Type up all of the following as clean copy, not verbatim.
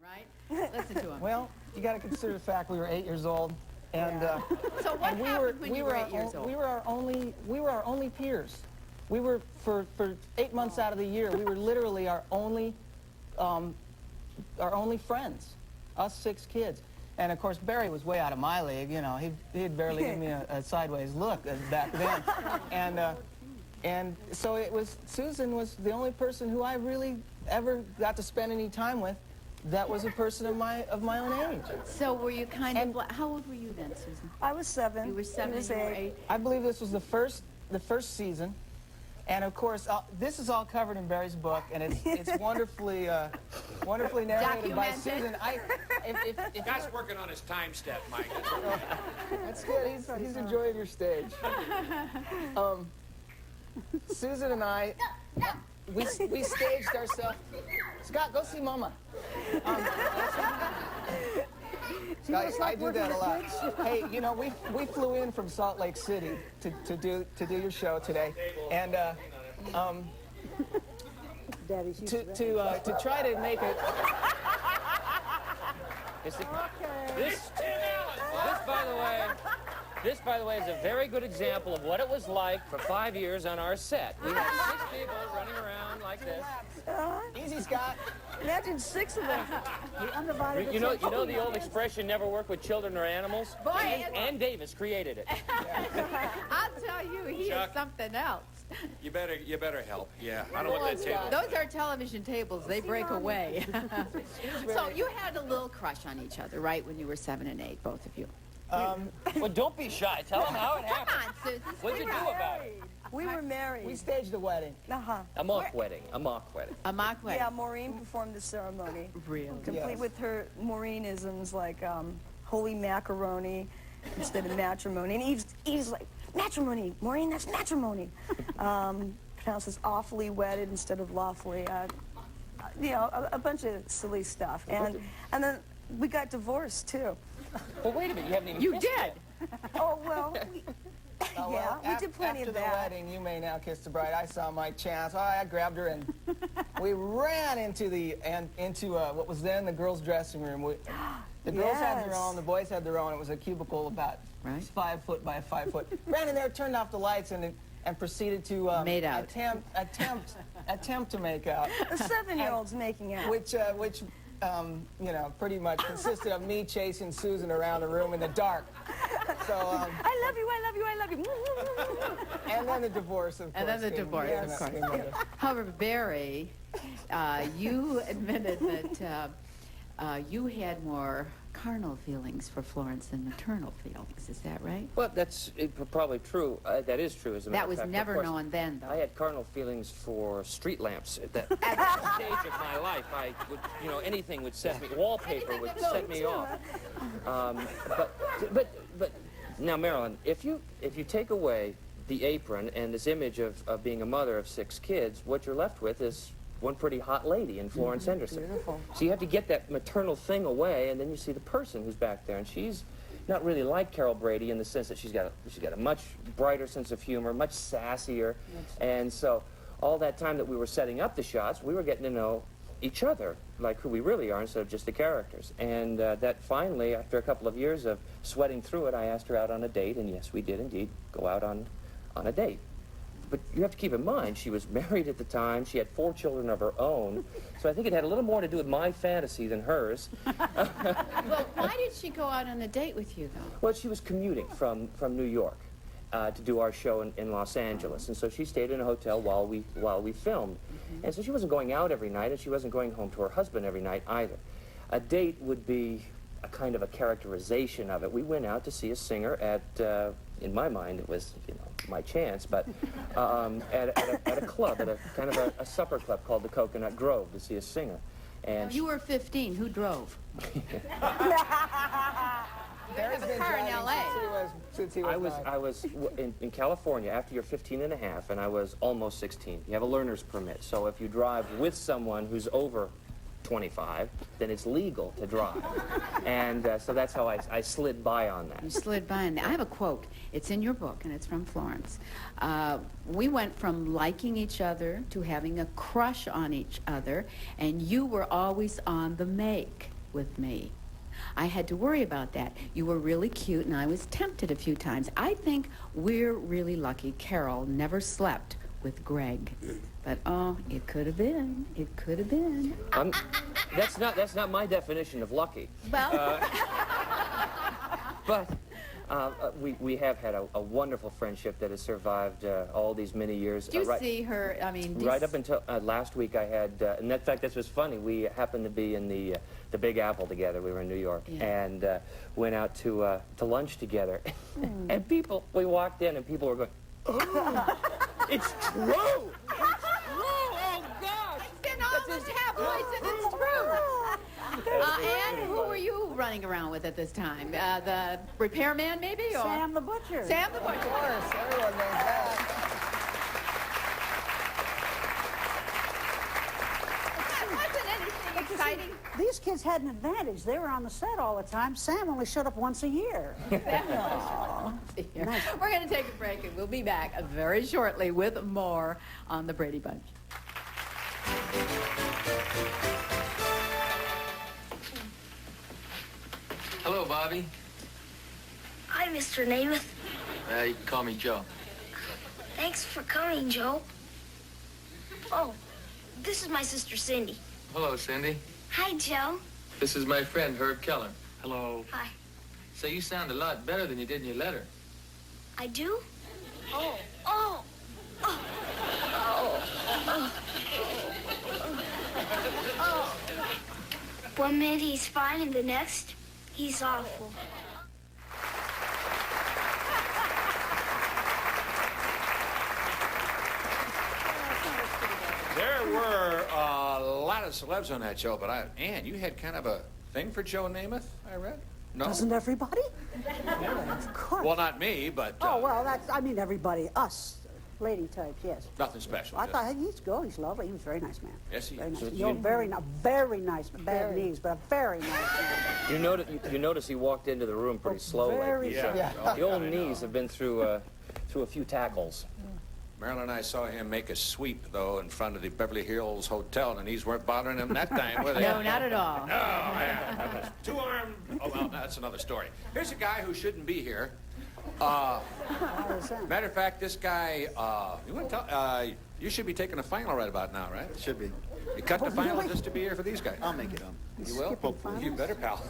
right? Listen to him. Well, you got to consider the fact we were 8 years old, and So what happened when you were 8 years old? We were our only peers. We were for 8 months out of the year. We were literally our only friends. Us 6 kids. And of course, Barry was way out of my league. You know, he'd barely give me a sideways look back then. And so it was, Susan was the only person who I really ever got to spend any time with that was a person of my own age. So were you kind of, how old were you then, Susan? I was 7. You were 7 He was and you were 8. 8. I believe this was the first season. And of course, this is all covered in Barry's book, and it's wonderfully narrated by Susan. The guy's working on his time step, Mike. That's good. He's enjoying your stage. Susan and we staged ourselves. Scott, go see Mama. I do that a lot. Hey, you know, we flew in from Salt Lake City to do your show today, and to try to make it. This, by the way, is a very good example of what it was like for 5 years on our set. We had 6 people running around like this. Easy, Scott. Imagine 6 of them. The undivided You know attention. the old expression, never work with children or animals? Boy, Ann Davis created it. I'll tell you, he Chuck. is something else. You better help. Yeah, I don't want that table. Those are television tables. They break away. So you had a little crush on each other, right, when you were 7 and 8, both of you? Well, don't be shy. Tell them how it Come happened. on, Susan. What'd you do about it? We were married. We staged a wedding. A mock wedding. A mock wedding. A mock wedding. Yeah, Maureen performed the ceremony. Really? Complete Yes. with her Maureenisms like holy macaroni instead of matrimony. And Eve's like, matrimony, Maureen, that's matrimony. Pronounces awfully wedded instead of lawfully. You know, a bunch of silly stuff. And then we got divorced, too. Well, wait a minute. You haven't even You kissed did. yet. Oh, well, Oh, yeah, well, we did plenty after of the that. wedding, you may now kiss the bride. I saw my chance. Oh, I grabbed her and we ran into what was then the girls' dressing room. The girls had their Yes. own, the boys had their own. It was a cubicle about 5 foot by 5 foot. Ran in there, turned off the lights, and proceeded to Made out. attempt to make out. The 7-year-old's making out. Which you know, pretty much consisted of me chasing Susan around the room in the dark. So, I love you, I love you, I love you. and then the divorce, of course. And then the divorce, of course. However, Barry, you admitted that you had more carnal feelings for Florence than maternal feelings. Is that right? Well, that's probably true. That is true, as a matter That of was fact. Of never course, known then, I though. had carnal feelings for street lamps at that stage of my life. I would, you know, anything would set me, wallpaper would set me off. But now, Marilyn, if you take away the apron and this image of being a mother of 6 kids, what you're left with is one pretty hot lady in Florence Henderson. Beautiful. So you have to get that maternal thing away, and then you see the person who's back there, and she's not really like Carol Brady in the sense that she's got a much brighter sense of humor, much sassier, and so all that time that we were setting up the shots, we were getting to know each other, like who we really are instead of just the characters. And that finally, after a couple of years of sweating through it, I asked her out on a date, and yes, we did indeed go out on a date. But you have to keep in mind, she was married at the time, she had 4 children of her own, so I think it had a little more to do with my fantasy than hers. Well, why did she go out on a date with you, though? Well, she was commuting from New York to do our show in Los Angeles, and so she stayed in a hotel while we filmed. And so she wasn't going out every night, and she wasn't going home to her husband every night either. A date would be a kind of a characterization of it. We went out to see a singer at, in my mind, it was, you know, my chance, but at a club, at a kind of a supper club called the Coconut Grove to see a singer. And You were 15. Who drove? Barry's been car in driving LA. since he was 9. I was in California after you're 15 and a half, and I was almost 16. You have a learner's permit, so if you drive with someone who's over 25, then it's legal to drive. And so that's how I slid by on that. You slid by. And I have a quote. It's in your book, and it's from Florence. We went from liking each other to having a crush on each other, and you were always on the make. with me. I had to worry about that. You were really cute, and I was tempted a few times. I think we're really lucky Carol never slept with Greg. But, oh, it could have been. It could have been. That's not my definition of lucky. Well... But we have had a wonderful friendship that has survived all these many years. Did you see her? I mean... Right up until last week I had... and in fact, this was funny. We happened to be in the Big Apple together. We were in New York. Yeah. And went out to lunch together. And we walked in and people were going, oh, it's true! It's true! Oh, gosh! It's been almost halfway since it's true. And who were you running around with at this time? The repairman, maybe? Or? Sam the Butcher. Sam the Butcher. Of course, everyone knows that. Wasn't anything exciting? These kids had an advantage. They were on the set all the time. Sam only showed up once a year. Nice. We're going to take a break, and we'll be back very shortly with more on the Brady Bunch. Hello, Bobby. Hi, Mr. Namath. You can call me Joe. Thanks for coming, Joe. Oh, this is my sister, Cindy. Hello, Cindy. Hi, Joe. This is my friend, Herb Keller. Hello. Hi. Say, you sound a lot better than you did in your letter. I do? Oh, oh, oh, oh, oh, oh. One minute he's fine, and the next, he's awful. There were a lot of celebs on that show, but Ann, you had kind of a thing for Joe Namath, I read? No? Doesn't everybody? Of course. Well, not me, but Oh, well, I mean everybody. Us, lady types, yes. nothing special. I just- thought he's lovely. He was a very nice man. Yes, he Very is. nice. Very nice. Bad knees, but a very nice man. You notice he walked into the room pretty slowly. Very Yeah. The old knees have been through a few tackles. Marilyn and I saw him make a sweep, though, in front of the Beverly Hills Hotel, and the knees weren't bothering him that time, were they? No, not at all. Oh, man. That was two-armed. Oh, well, that's another story. Here's a guy who shouldn't be here. How is that? Matter of fact, this guy, you should be taking a final right about now, right? Should be. You cut the final just to be here for these guys. I'll make it up. You will? Skipping finals? You better, pal.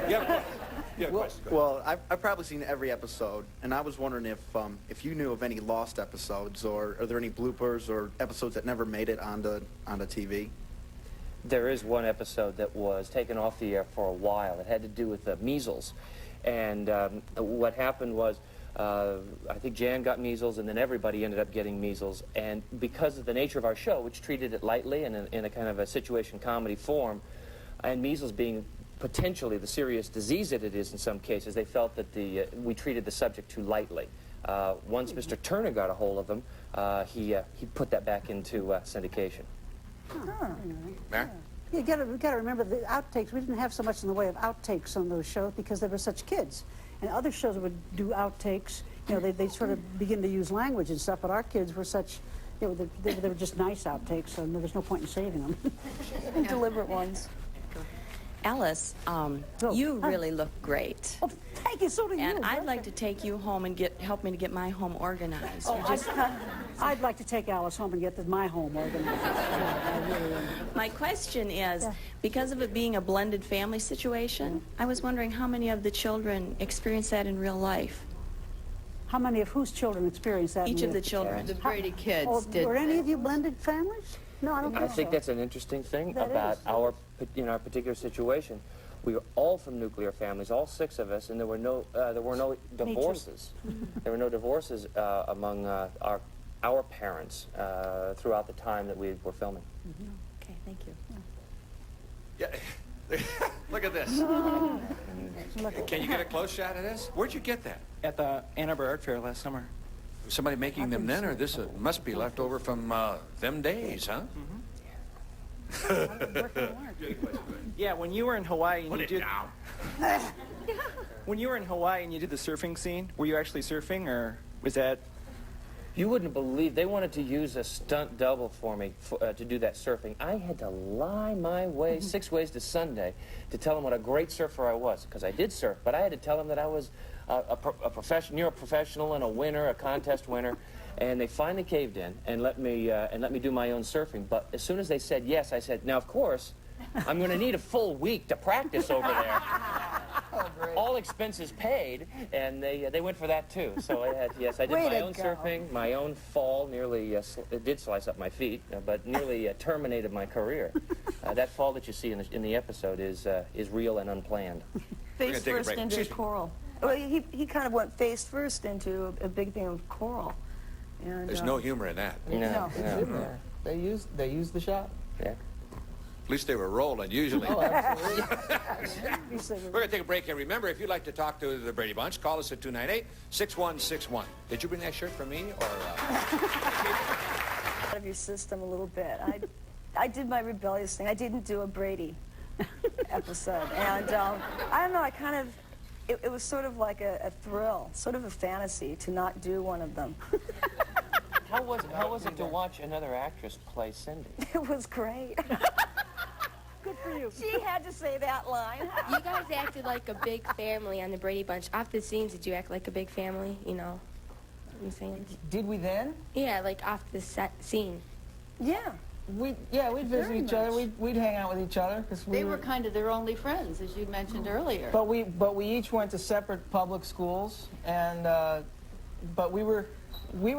Yeah. Yeah, question. Go Well, I've probably seen every episode, and I was wondering if you knew of any lost episodes, or are there any bloopers or episodes that never made it onto TV? There is one episode that was taken off the air for a while. It had to do with the measles. And what happened was, I think Jan got measles, and then everybody ended up getting measles. And because of the nature of our show, which treated it lightly and in a kind of a situation comedy form, and measles being potentially the serious disease that it is in some cases, they felt that we treated the subject too lightly. Once Mr. Turner got a hold of them, he put that back into syndication. Mayor? You gotta remember the outtakes. We didn't have so much in the way of outtakes on those shows because they were such kids. And other shows would do outtakes. You know, they sort of begin to use language and stuff. But our kids were such, they were just nice outtakes. So there's no point in saving them. Deliberate ones. Alice, you really look great. Oh, thank you. So do you. And I'd like to take you home and help me to get my home organized. Oh, I'd like to take Alice home and get my home organized. Yeah, I really am. My question is, because of it being a blended family situation, I was wondering how many of the children experience that in real life? How many of whose children experience that? Each of the children. The Brady kids Oh, did. were any of you blended families? No, I don't think I think so. that's an interesting thing That about is. our particular situation. We were all from nuclear families, all 6 of us, and there were no divorces. There were no divorces among our parents throughout the time that we were filming. Okay, thank you. Yeah. Look at this. Can you get a close shot of this? Where'd you get that? At the Ann Arbor Art Fair last summer. Somebody making them then, or this must be left over from them days, huh? Yeah, when you were in Hawaii and Put you it did down. when you were in Hawaii and you did the surfing scene, were you actually surfing, or was that You wouldn't believe, they wanted to use a stunt double for me to do that surfing. I had to lie my way 6 ways to Sunday to tell them what a great surfer I was, because I did surf, but I had to tell them that I was a professional and a winner, a contest winner, and they finally caved in and let me do my own surfing. But as soon as they said yes, I said, now of course, I'm going to need a full week to practice over there. All expenses paid, and they went for that too. So I did my own surfing, my own fall. Nearly it did slice up my feet, but nearly terminated my career. That fall that you see in the episode is real and unplanned. Face first into coral. Well, he kind of went face first into a big thing of coral. And, There's no humor in that. No. They used the shot. Yeah. At least they were rolling, usually. Oh, absolutely. We're going to take a break here. Remember, if you'd like to talk to the Brady Bunch, call us at 298-6161. Did you bring that shirt for me, or... Out of your system a little bit. I did my rebellious thing. I didn't do a Brady episode. And I don't know, I kind of... It was sort of like a thrill, sort of a fantasy to not do one of them. How was it to watch another actress play Cindy? It was great. Good for you. She had to say that line. You guys acted like a big family on the Brady Bunch. Off the scenes, did you act like a big family? You know what I'm saying? Did we then? Yeah, like off the scene. Yeah. We'd visit each other. We'd hang out with each other because They were kind of their only friends, as you mentioned earlier. But we each went to separate public schools, and but we were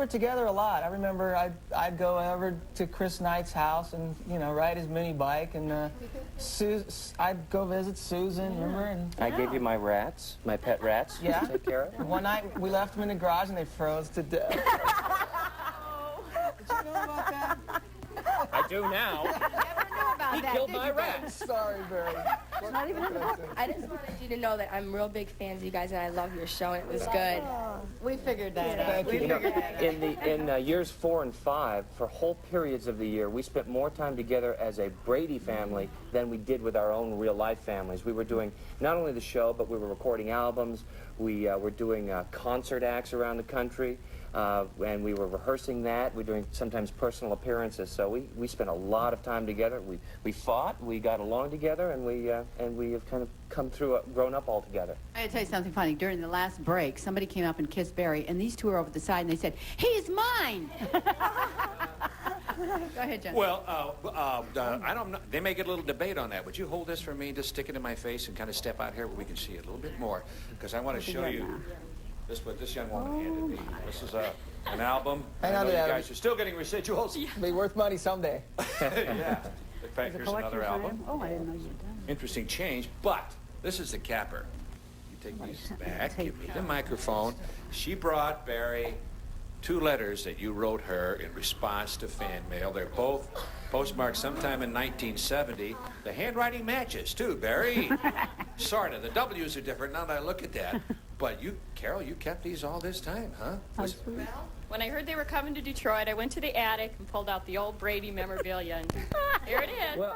together a lot. I remember I'd go over to Chris Knight's house and ride his mini bike, and I'd go visit Susan. Remember? And I gave you my rats, my pet rats. Yeah. To take care of. One night we left them in the garage and they froze to death. Did you know about that? I do now. Never knew about He that. killed my rats. Sorry, Barry. Not even in the book. I just wanted you to know that I'm real big fans of you guys, and I love your show, and it was good. We figured that out. Thank We you. figured that out. In years 4 and 5, for whole periods of the year, we spent more time together as a Brady family than we did with our own real-life families. We were doing not only the show, but we were recording albums. We were doing concert acts around the country, and we were rehearsing that. We were doing sometimes personal appearances. So we spent a lot of time together. We fought, we got along together, and we have kind of come through, grown up all together. I gotta tell you something funny. During the last break, somebody came up and kissed Barry, and these two were over the side, and they said, "He's mine." Go ahead, John. Well, I don't know. They may get a little debate on that. Would you hold this for me? Just stick it in my face and kind of step out here where we can see it a little bit more, because I want to show you what this young woman handed me. This is an album. Hang I on know to you that. guys are still getting residuals. It'll be worth money someday. Yeah. In fact, here's another album. Oh, I didn't know you'd done Interesting change, but this is the capper. You take these back, give me the microphone. She brought Barry 2 letters that you wrote her in response to fan mail. They're both postmarked sometime in 1970. The handwriting matches, too, Barry. Sort of. The W's are different now that I look at that. But you, Carol, you kept these all this time, huh? When I heard they were coming to Detroit, I went to the attic and pulled out the old Brady memorabilia, and here it is. Well,